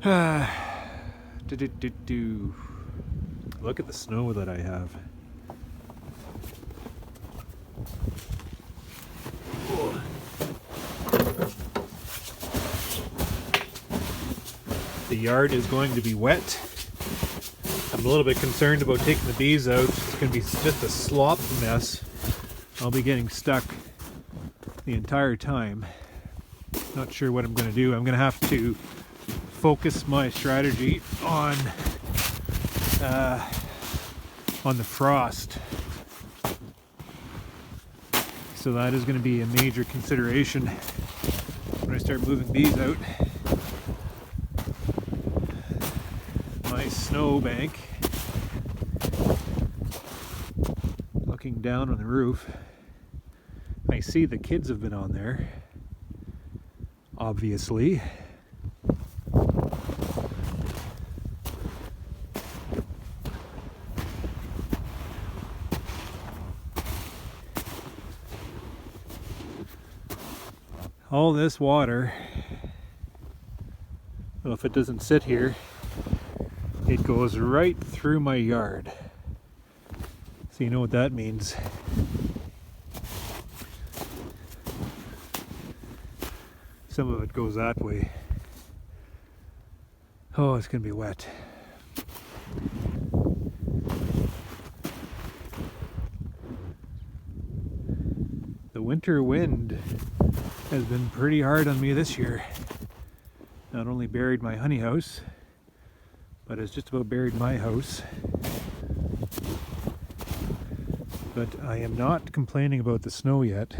Look at the snow that I have. The yard is going to be wet. I'm a little bit concerned about taking the bees out. It's going to be just a slop mess. I'll be getting stuck the entire time. Not sure what I'm going to do. I'm going to have to focus my strategy on the frost. So that is going to be a major consideration when I start moving bees out. My snow bank, looking down on the roof, I see the kids have been on there, obviously. All this water, well, if it doesn't sit here, it goes right through my yard. So you know what that means. Some of it goes that way. Oh, it's gonna be wet. The winter wind has been pretty hard on me this year. Not only buried my honey house, but it's just about buried my house. But I am not complaining about the snow yet.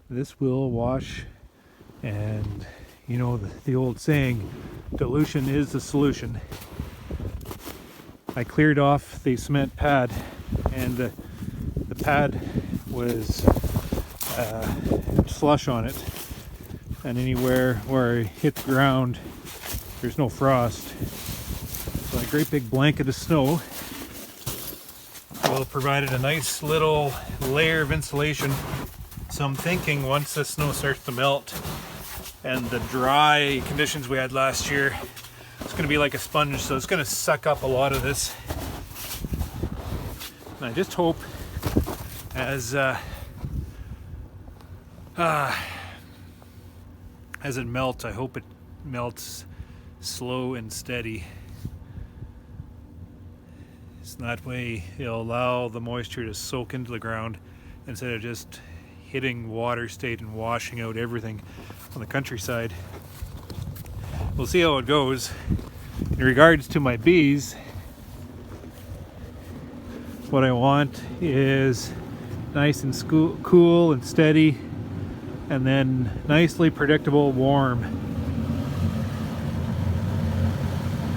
This will wash, and you know the old saying, dilution is the solution. I cleared off the cement pad, and the pad was slush on it, and anywhere where I hit the ground there's no frost. So a great big blanket of snow will provide a nice little layer of insulation. So I'm thinking once the snow starts to melt and the dry conditions we had last year, it's going to be like a sponge, so it's going to suck up a lot of this. And I just hope as it melts, I hope it melts slow and steady. So that way it'll allow the moisture to soak into the ground instead of just hitting water state and washing out everything on the countryside. We'll see how it goes. In regards to my bees, what I want is nice and cool and steady, and then nicely predictable warm.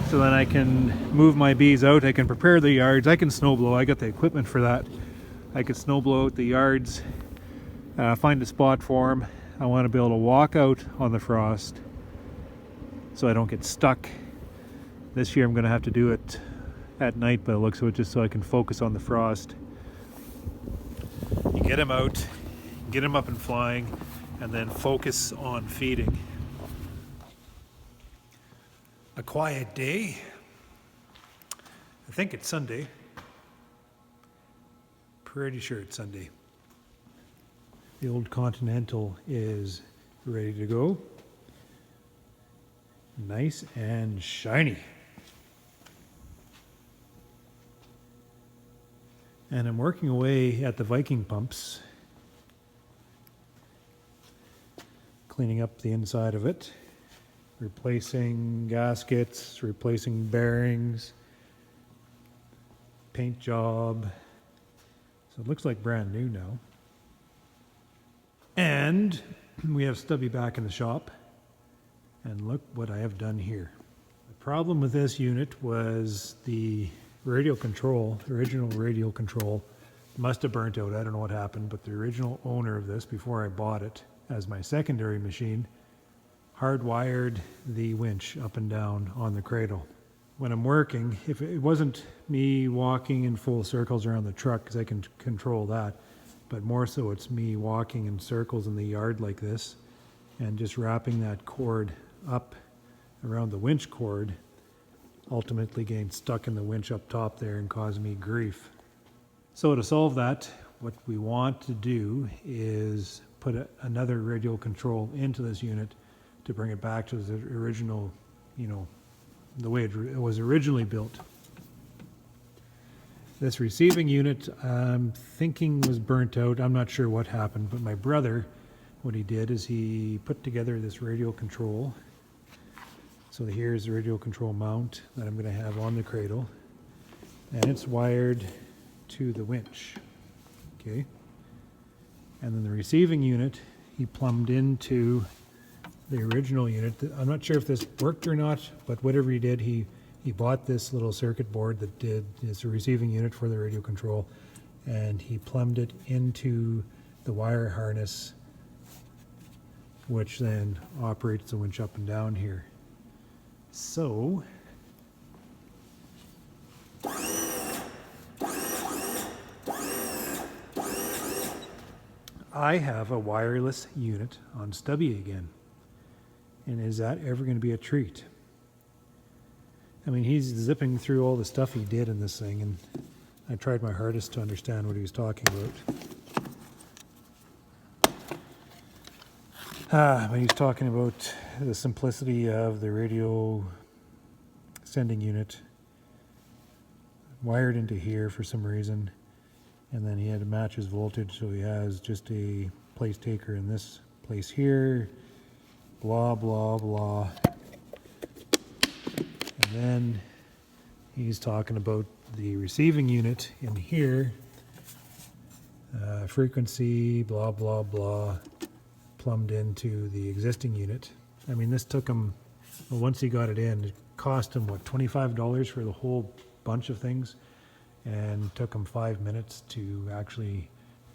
So then I can move my bees out, I can prepare the yards, I can snow blow, I got the equipment for that. I can snow blow out the yards, find a spot for them. I want to be able to walk out on the frost so I don't get stuck. This year I'm going to have to do it at night by the looks of it, just so I can focus on the frost. You get them out, get them up and flying, and then focus on feeding. A quiet day. I think it's Sunday. Pretty sure it's Sunday. The old Continental is ready to go. Nice and shiny. And I'm working away at the Viking pumps, cleaning up the inside of it, replacing gaskets, replacing bearings, paint job. So it looks like brand new now. And we have Stubby back in the shop. And look what I have done here. The problem with this unit was the radial control, the original radial control, must have burnt out. I don't know what happened, but the original owner of this, before I bought it as my secondary machine, hardwired the winch up and down on the cradle. When I'm working, if it wasn't me walking in full circles around the truck, because I can control that, but more so it's me walking in circles in the yard like this and just wrapping that cord up around the winch cord, ultimately getting stuck in the winch up top there and causing me grief. So to solve that, what we want to do is put another radial control into this unit to bring it back to the original, the way it was originally built. This receiving unit, I'm thinking was burnt out. I'm not sure what happened, but my brother, what he did is he put together this radial control. So here's the radial control mount that I'm going to have on the cradle, and it's wired to the winch. Okay. And then the receiving unit, he plumbed into the original unit. I'm not sure if this worked or not, but whatever he did, he bought this little circuit board that is a receiving unit for the radio control, and he plumbed it into the wire harness, which then operates the winch up and down here. So I have a wireless unit on Stubby again. And is that ever going to be a treat? I mean, he's zipping through all the stuff he did in this thing, and I tried my hardest to understand what he was talking about. But he's talking about the simplicity of the radio sending unit wired into here for some reason, and then he had to match his voltage, so he has just a place taker in this place here, blah blah blah. And then he's talking about the receiving unit in here, frequency, blah blah blah, plumbed into the existing unit. I mean, this took him, well, once he got it in, it cost him, what, $25 for the whole bunch of things, and took him 5 minutes to actually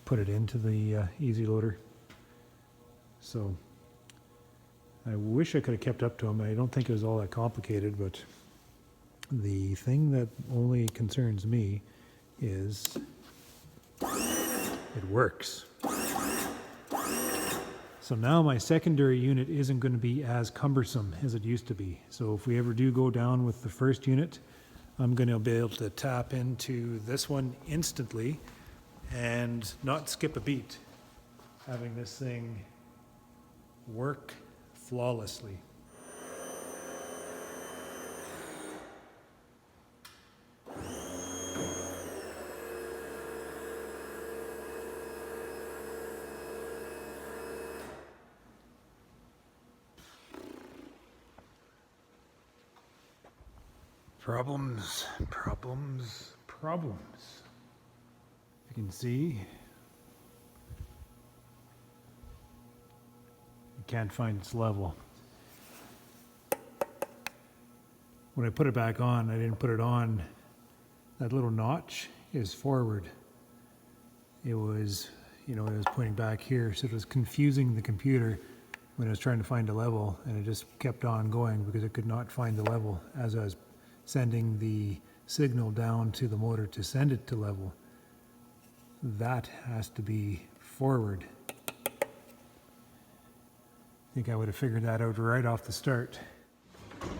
put it into the easy loader. So I wish I could have kept up to him. I don't think it was all that complicated, but the thing that only concerns me is it works. So now my secondary unit isn't going to be as cumbersome as it used to be. So if we ever do go down with the first unit, I'm going to be able to tap into this one instantly and not skip a beat, having this thing work flawlessly. Problems, problems, problems. You can see it can't find its level. When I put it back on, I didn't put it on. That little notch is forward. It was, it was pointing back here, so it was confusing the computer when I was trying to find a level, and it just kept on going because it could not find the level as I was sending the signal down to the motor to send it to level. That has to be forward. I think I would have figured that out right off the start. There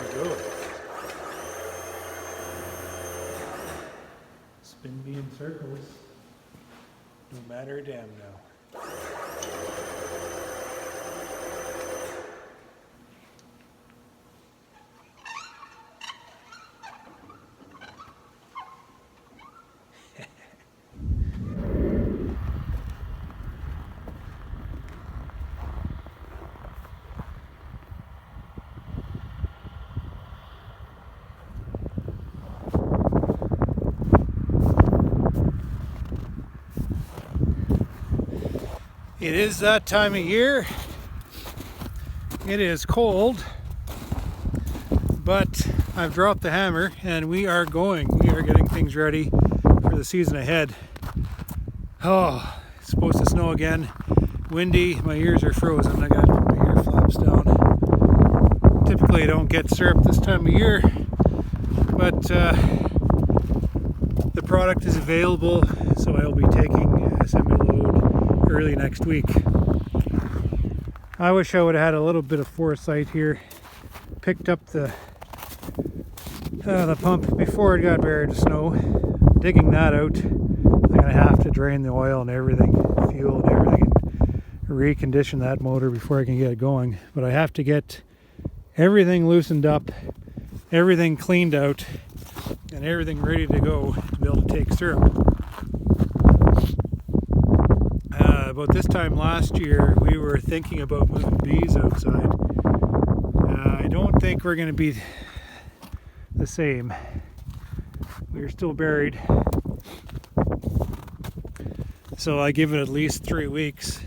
we go. Spin me in circles. No matter a damn now. It is that time of year. It is cold, but I've dropped the hammer and we are going. We are getting things ready for the season ahead. Oh, it's supposed to snow again. Windy, my ears are frozen. I got my ear flaps down. Typically I don't get syrup this time of year, but the product is available, so I'll be taking a semi-load early next week. I wish I would have had a little bit of foresight here, picked up the pump before it got buried with snow. Digging that out, I'm gonna have to drain the oil and everything, fuel and everything, and recondition that motor before I can get it going. But I have to get everything loosened up, everything cleaned out, and everything ready to go to be able to take syrup. About this time last year, we were thinking about moving bees outside. I don't think we're going to be the same. We're still buried. So I give it at least 3 weeks